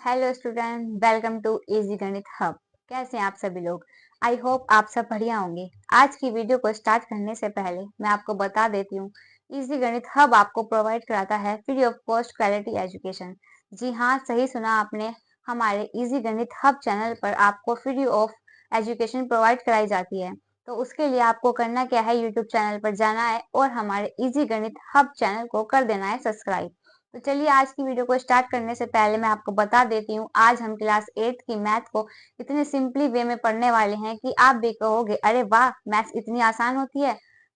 Hello student, welcome to easy Ganit hub. कैसे हैं आप सभी लोग? आई होप आप सब बढ़िया होंगे। आज की वीडियो को स्टार्ट करने से पहले मैं आपको बता देती हूँ, इजी गणित हब आपको प्रोवाइड कराता है free of cost quality education. जी हाँ, सही सुना आपने। हमारे इजी गणित हब चैनल पर आपको फ्री ऑफ एजुकेशन प्रोवाइड कराई जाती है। तो उसके लिए आपको करना क्या है, यूट्यूब चैनल पर जाना है और हमारे इजी गणित हब चैनल को कर देना है सब्सक्राइब। तो चलिए आज की वीडियो को स्टार्ट करने से पहले मैं आपको बता देती हूँ, आज हम क्लास 8 की मैथ को इतने सिंपली वे में पढ़ने वाले हैं कि आप भी कहोगे अरे वाह, मैथ्स इतनी आसान होती है।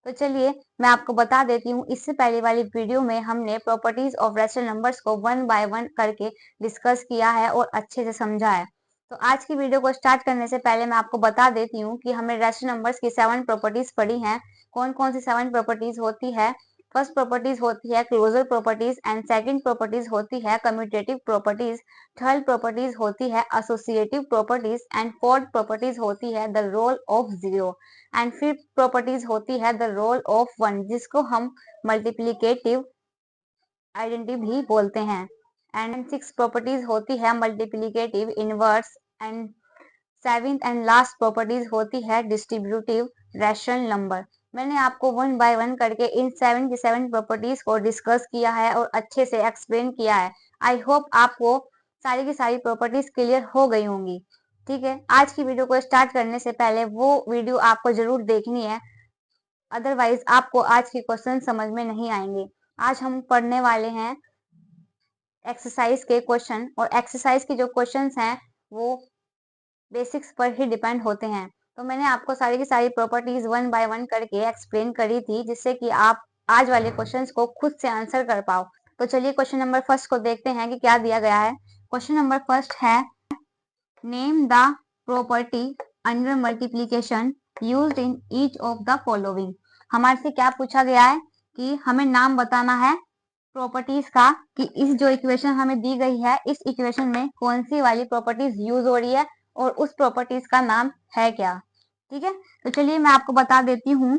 तो चलिए मैं आपको बता देती हूँ, इससे पहले वाली वीडियो में हमने प्रॉपर्टीज ऑफ रैशनल नंबर्स को वन बाय वन करके डिस्कस किया है और अच्छे से समझा है। तो आज की वीडियो को स्टार्ट करने से पहले मैं आपको बता देती हूँ कि हमने रैशनल नंबर्स की 7 प्रॉपर्टीज पढ़ी हैं। कौन कौन सी 7 प्रॉपर्टीज होती है? फर्स्ट प्रॉपर्टीज होती है closure properties and second properties होती है कम्यूटेटिव प्रॉपर्टीज। थर्ड प्रॉपर्टीज होती है associative properties and fourth properties होती है the role of zero and fifth properties होती है द रोल ऑफ वन, जिसको हम मल्टीप्लिकेटिव आइडेंटिटी भी बोलते हैं। एंड सिक्स प्रॉपर्टीज होती है multiplicative inverse and seventh and last properties होती है डिस्ट्रीब्यूटिव रैशनल नंबर। मैंने आपको वन बाय वन करके इन 7 की 7 प्रॉपर्टीज को डिस्कस किया है और अच्छे से एक्सप्लेन किया है। आई होप आपको सारी की सारी प्रॉपर्टीज क्लियर हो गई होंगी। ठीक है, आज की वीडियो को स्टार्ट करने से पहले वो वीडियो आपको जरूर देखनी है, अदरवाइज आपको आज के क्वेश्चन समझ में नहीं आएंगे। आज हम पढ़ने वाले हैं एक्सरसाइज के क्वेश्चन, और एक्सरसाइज के जो क्वेश्चंस हैं वो बेसिक्स पर ही डिपेंड होते हैं। तो मैंने आपको सारी की सारी प्रॉपर्टीज वन बाय वन करके एक्सप्लेन करी थी, जिससे कि आप आज वाले क्वेश्चंस को खुद से आंसर कर पाओ। तो चलिए क्वेश्चन नंबर फर्स्ट को देखते हैं कि क्या दिया गया है। क्वेश्चन नंबर फर्स्ट है, name the property under multiplication used in each of the following. हमारे से क्या पूछा गया है कि हमें नाम बताना है प्रॉपर्टीज का, कि इस जो इक्वेशन हमें दी गई है इस इक्वेशन में कौन सी वाली प्रॉपर्टीज यूज हो रही है और उस प्रॉपर्टीज का नाम है क्या। ठीक है, तो चलिए मैं आपको बता देती हूँ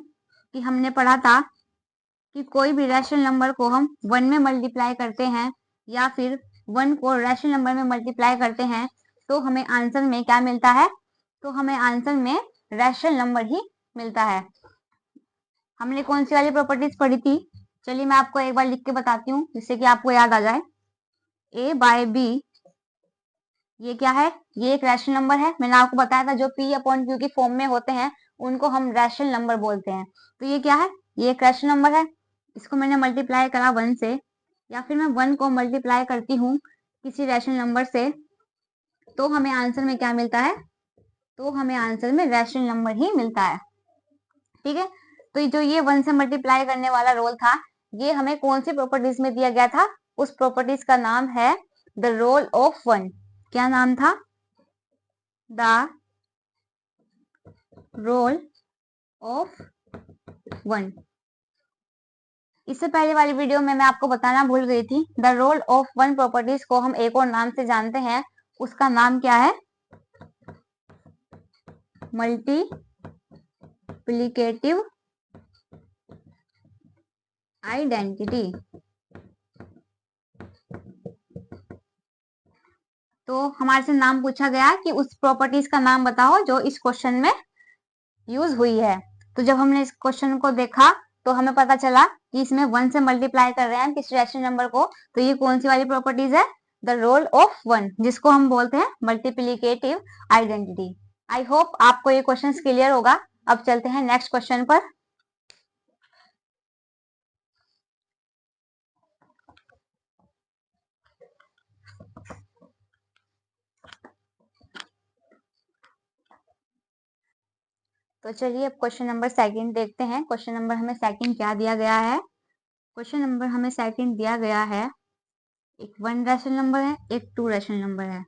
कि हमने पढ़ा था कि कोई भी रैशनल नंबर को हम वन में मल्टीप्लाई करते हैं या फिर वन को रैशनल नंबर में मल्टीप्लाई करते हैं तो हमें आंसर में क्या मिलता है, तो हमें आंसर में रैशनल नंबर ही मिलता है। हमने कौन सी वाली प्रॉपर्टीज पढ़ी थी, चलिए मैं आपको एक बार लिख के बताती हूँ जिससे कि आपको याद आ जाए। ए बाय बी, ये क्या है? ये एक रैशनल नंबर है। मैंने आपको बताया था जो पी अपॉन क्यू की फॉर्म में होते हैं उनको हम रैशनल नंबर बोलते हैं। तो ये क्या है? ये एक रैशनल नंबर है। इसको मैंने मल्टीप्लाई करा वन से, या फिर मैं वन को मल्टीप्लाई करती हूँ किसी रैशनल नंबर से, तो हमें आंसर में क्या मिलता है, तो हमें आंसर में रैशनल नंबर ही मिलता है। ठीक है, तो जो ये वन से मल्टीप्लाई करने वाला रोल था, ये हमें कौन सी प्रॉपर्टीज में दिया गया था? उस प्रॉपर्टीज का नाम है द रोल ऑफ वन। क्या नाम था? The role of one. इससे पहले वाली वीडियो में मैं आपको बताना भूल गई थी, the role of one properties को हम एक और नाम से जानते हैं, उसका नाम क्या है? Multiplicative identity. तो हमारे से नाम पूछा गया कि उस प्रॉपर्टीज का नाम बताओ जो इस क्वेश्चन में यूज हुई है। तो जब हमने इस क्वेश्चन को देखा तो हमें पता चला कि इसमें वन से मल्टीप्लाई कर रहे हैं किस रैशनल नंबर को, तो ये कौन सी वाली प्रॉपर्टीज है? द रोल ऑफ वन, जिसको हम बोलते हैं मल्टीप्लिकेटिव आइडेंटिटी। आई होप आपको ये क्वेश्चन क्लियर होगा। अब चलते हैं नेक्स्ट क्वेश्चन पर। तो चलिए अब क्वेश्चन नंबर सेकंड देखते हैं। क्वेश्चन नंबर हमें सेकंड क्या दिया गया है? क्वेश्चन नंबर हमें सेकंड दिया गया है, एक वन रैशनल नंबर है, एक टू रैशनल नंबर है,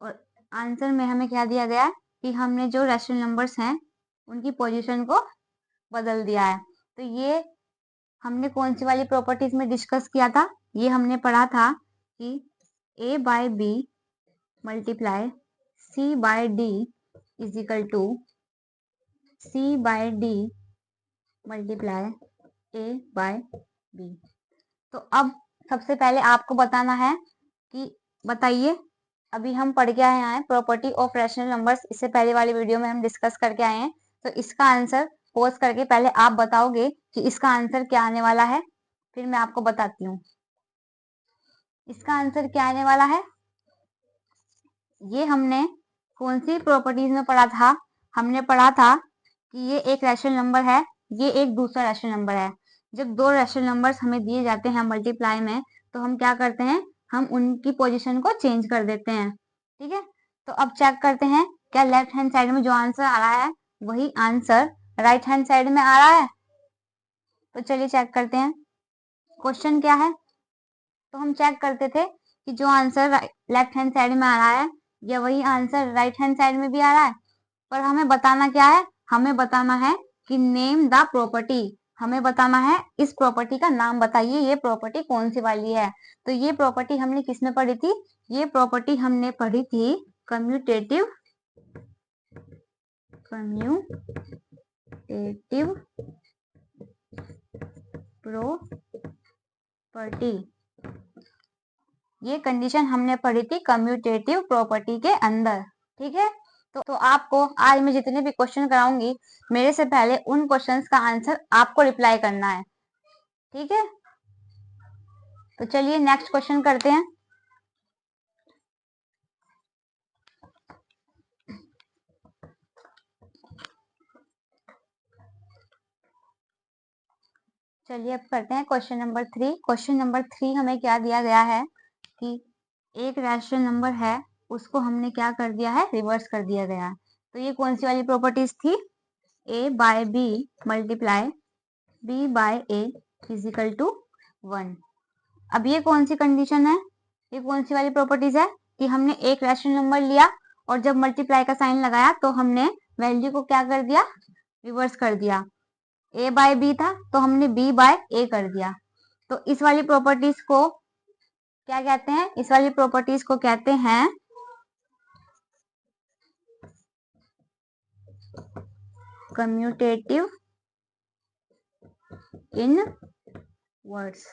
और आंसर में हमें क्या दिया गया है कि हमने जो रैशनल नंबर्स हैं उनकी पोजीशन को बदल दिया है। तो ये हमने कौन सी वाली प्रॉपर्टीज में डिस्कस किया था? ये हमने पढ़ा था कि a by B multiply c by D is equal to c by D multiply a by B. तो अब सबसे पहले आपको बताना है कि बताइए। अभी हम पढ़ के आए हैं प्रॉपर्टी ऑफ रैशनल नंबर्स, इससे पहले वाली वीडियो में हम डिस्कस करके आए हैं। तो इसका आंसर पोस्ट करके पहले आप बताओगे कि इसका आंसर क्या आने वाला है, फिर मैं आपको बताती हूँ इसका आंसर क्या आने वाला है। ये हमने कौन सी प्रॉपर्टीज में पढ़ा था? हमने पढ़ा था कि ये एक रैशनल नंबर है, ये एक दूसरा रैशनल नंबर है। जब दो रैशनल नंबर्स हमें दिए जाते हैं मल्टीप्लाई में, तो हम क्या करते हैं, हम उनकी पोजीशन को चेंज कर देते हैं। ठीक है, तो अब चेक करते हैं क्या लेफ्ट हैंड साइड में जो आंसर आ रहा है वही आंसर राइट हैंड साइड में आ रहा है। तो चलिए चेक करते हैं क्वेश्चन क्या है। तो हम चेक करते थे कि जो आंसर लेफ्ट हैंड साइड में आ रहा है या वही आंसर राइट हैंड साइड में भी आ रहा है। पर हमें बताना क्या है, हमें बताना है कि नेम द प्रॉपर्टी। हमें बताना है इस प्रॉपर्टी का नाम बताइए, ये प्रॉपर्टी कौन सी वाली है। तो ये प्रॉपर्टी हमने किसमें पढ़ी थी? ये प्रॉपर्टी हमने पढ़ी थी कम्यूटेटिव प्रॉपर्टी। ये कंडीशन हमने पढ़ी थी कम्यूटेटिव प्रॉपर्टी के अंदर। ठीक है, तो आपको आज मैं जितने भी क्वेश्चन कराऊंगी, मेरे से पहले उन क्वेश्चंस का आंसर आपको रिप्लाई करना है। ठीक है, तो चलिए नेक्स्ट क्वेश्चन करते हैं। चलिए अब करते हैं क्वेश्चन नंबर 3। क्वेश्चन नंबर 3 हमें क्या दिया गया है कि एक रैशनल नंबर है, उसको हमने क्या कर दिया है, रिवर्स कर दिया गया है। तो ये कौन सी वाली प्रॉपर्टीज थी? a by B multiply b by a is equal to 1। अब ये कौन सी कंडीशन है, ये कौन सी वाली प्रॉपर्टीज है कि हमने एक रैशनल नंबर लिया और जब मल्टीप्लाई का साइन लगाया तो हमने वैल्यू को क्या कर दिया, रिवर्स कर दिया। a बाय बी था तो हमने b बाय a कर दिया। तो इस वाली प्रॉपर्टीज को क्या कहते हैं? इस वाली प्रॉपर्टीज को कहते हैं कम्यूटेटिव इनवर्स।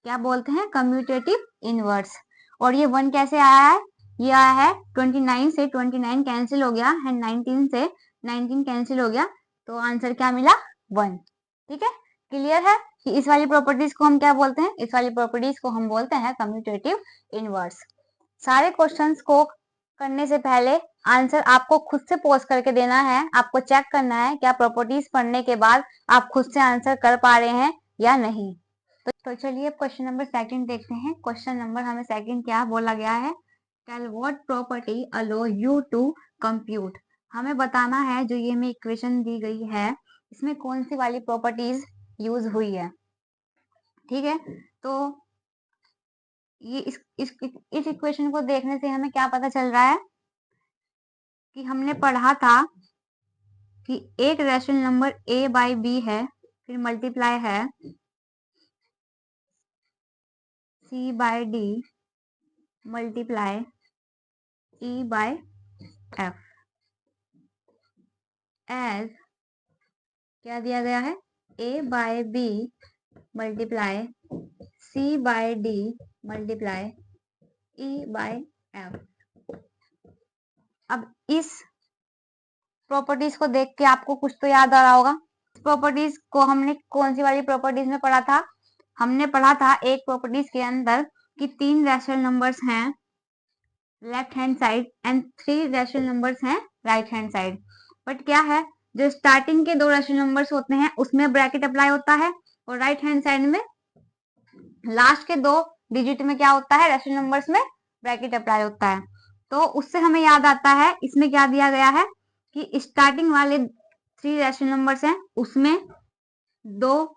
क्या बोलते हैं? Commutative inverse. और ये 1 कैसे आया है? ये आया है 29 से 29 कैंसिल हो गया है, 19 से 19 कैंसिल हो गया, तो आंसर क्या मिला? 1। ठीक है, क्लियर है कि इस वाली प्रॉपर्टीज को हम क्या बोलते हैं? इस वाली प्रॉपर्टीज को हम बोलते हैं कम्यूटेटिव इनवर्स। सारे क्वेश्चंस को करने से पहले आंसर आपको खुद से पोस्ट करके देना है। आपको चेक करना है क्या प्रॉपर्टीज पढ़ने के बाद आप खुद से आंसर कर पा रहे हैं या नहीं। तो चलिए अब क्वेश्चन नंबर 2 देखते हैं। क्वेश्चन नंबर हमें 2 क्या बोला गया है? Tell what property allow you to compute. हमें बताना है जो ये हमें इक्वेशन दी गई है इसमें कौन सी वाली प्रॉपर्टीज यूज हुई है। ठीक है, तो ये इस इक्वेशन को देखने से हमें क्या पता चल रहा है कि हमने पढ़ा था कि एक rational number a by B है, फिर मल्टीप्लाई है c by d multiply e by f as क्या दिया गया है? a by b multiply c by d multiply e by f। अब इस प्रॉपर्टीज को देख के आपको कुछ तो याद आ रहा होगा। प्रॉपर्टीज को हमने कौन सी वाली प्रॉपर्टीज में पढ़ा था? हमने पढ़ा था एक प्रॉपर्टीज के अंदर कि 3 रैशनल नंबर्स हैं left hand side and 3 rational numbers हैं राइट हैंड साइड। बट क्या है, जो स्टार्टिंग के 2 रैशनल नंबर्स होते हैं उसमें ब्रैकेट अप्लाई होता है और राइट हैंड साइड में लास्ट के 2 डिजिट में क्या होता है, रैशनल नंबर्स में ब्रैकेट अप्लाई होता है। तो उससे हमें याद आता है इसमें क्या दिया गया है कि स्टार्टिंग वाले 3 रैशनल नंबर्स हैं उसमें 2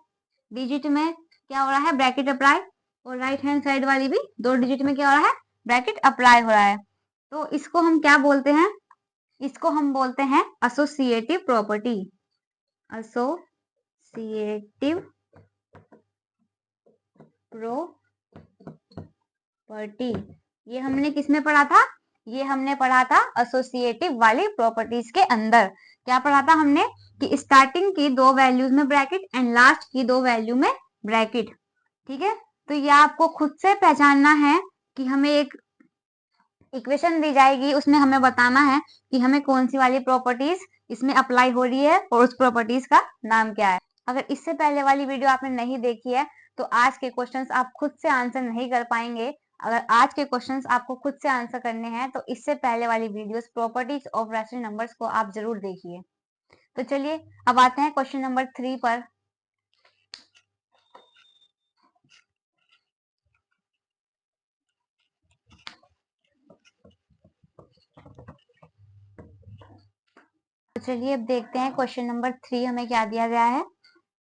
डिजिट में क्या हो रहा है, ब्रैकेट अप्लाई, और राइट हैंड साइड वाली भी 2 डिजिट में क्या हो रहा है, ब्रैकेट अप्लाई हो रहा है। तो इसको हम क्या बोलते हैं? इसको हम बोलते हैं एसोसिएटिव प्रॉपर्टी। Associative property. ये हमने किसमें पढ़ा था? ये हमने पढ़ा था एसोसिएटिव वाली प्रॉपर्टीज के अंदर। क्या पढ़ा था हमने कि स्टार्टिंग की 2 वैल्यूज में ब्रैकेट एंड लास्ट की 2 वैल्यू में ब्रैकेट। ठीक है, तो ये आपको खुद से पहचानना है कि हमें एक इक्वेशन दी जाएगी, उसमें हमें बताना है कि हमें कौन सी वाली प्रॉपर्टीज इसमें अप्लाई हो रही है और उस प्रॉपर्टीज का नाम क्या है। अगर इससे पहले वाली वीडियो आपने नहीं देखी है तो आज के क्वेश्चंस आप खुद से आंसर नहीं कर पाएंगे। अगर आज के क्वेश्चंस आपको खुद से आंसर करने हैं तो इससे पहले वाली videos properties of rational numbers को आप जरूर देखिए। तो चलिए अब आते हैं क्वेश्चन नंबर 3 पर। तो चलिए अब देखते हैं क्वेश्चन नंबर 3 हमें क्या दिया गया है।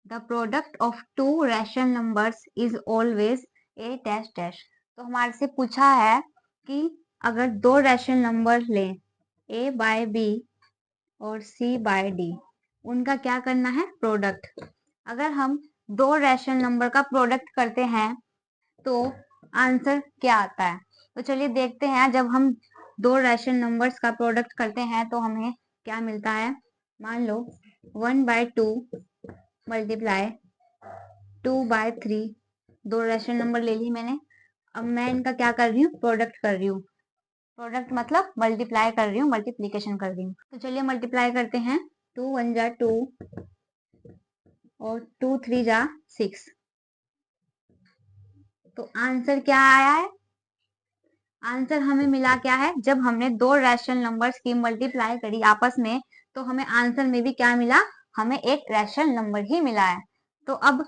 The product of to rational numbers is always a dash dash. तो हमारे से पूछा है कि अगर दो रैशनल नंबर लें a बाय b और c बाय d, उनका क्या करना है, प्रोडक्ट। अगर हम दो रैशनल नंबर का प्रोडक्ट करते हैं तो आंसर क्या आता है। तो चलिए देखते हैं, जब हम दो रैशनल नंबर्स का प्रोडक्ट करते हैं तो हमें क्या मिलता है। मान लो 1/2 मल्टीप्लाई 2/3, दो रैशनल नंबर ले ली मैंने। अब मैं इनका क्या कर रही हूँ, प्रोडक्ट कर रही हूँ। प्रोडक्ट मतलब मल्टीप्लाई कर रही हूँ, मल्टीप्लीकेशन कर रही हूँ। तो चलिए मल्टीप्लाई करते हैं। 2 1 जा 2 और 2 3 जा 6। तो आंसर क्या आया है, आंसर हमें मिला क्या है, जब हमने दो रैशनल नंबर्स की मल्टीप्लाई करी आपस में तो हमें आंसर में भी क्या मिला, हमें एक रैशनल नंबर ही मिला है। तो अब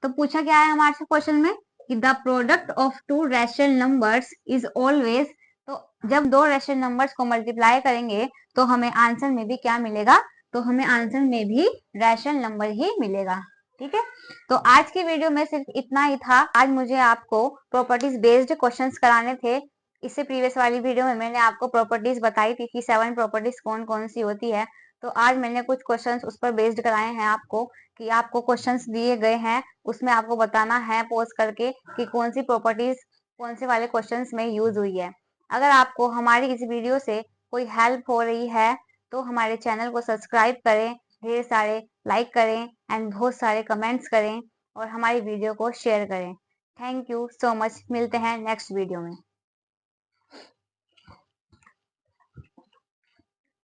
तो पूछा क्या है हमारे से क्वेश्चन में कि the product of to rational numbers is always. तो जब दो रैशनल नंबर्स को मल्टीप्लाई करेंगे तो हमें आंसर में भी क्या मिलेगा, तो हमें आंसर में भी रैशनल नंबर ही मिलेगा। ठीक है, तो आज की वीडियो में सिर्फ इतना ही था। आज मुझे आपको प्रॉपर्टीज बेस्ड क्वेश्चंस कराने थे। इससे प्रीवियस वाली वीडियो में मैंने आपको प्रॉपर्टीज बताई थी कि 7 प्रॉपर्टीज कौन कौन सी होती है। तो आज मैंने कुछ क्वेश्चंस उस पर बेस्ड कराए हैं आपको, कि आपको क्वेश्चंस दिए गए हैं उसमें आपको बताना है पोज करके कि कौन सी प्रॉपर्टीज कौन से वाले क्वेश्चंस में यूज हुई है। अगर आपको हमारी इस वीडियो से कोई हेल्प हो रही है तो हमारे चैनल को सब्सक्राइब करें, ढेर सारे लाइक करें एंड बहुत सारे कमेंट्स करें और हमारी वीडियो को शेयर करें। थैंक यू सो मच, मिलते हैं नेक्स्ट वीडियो में।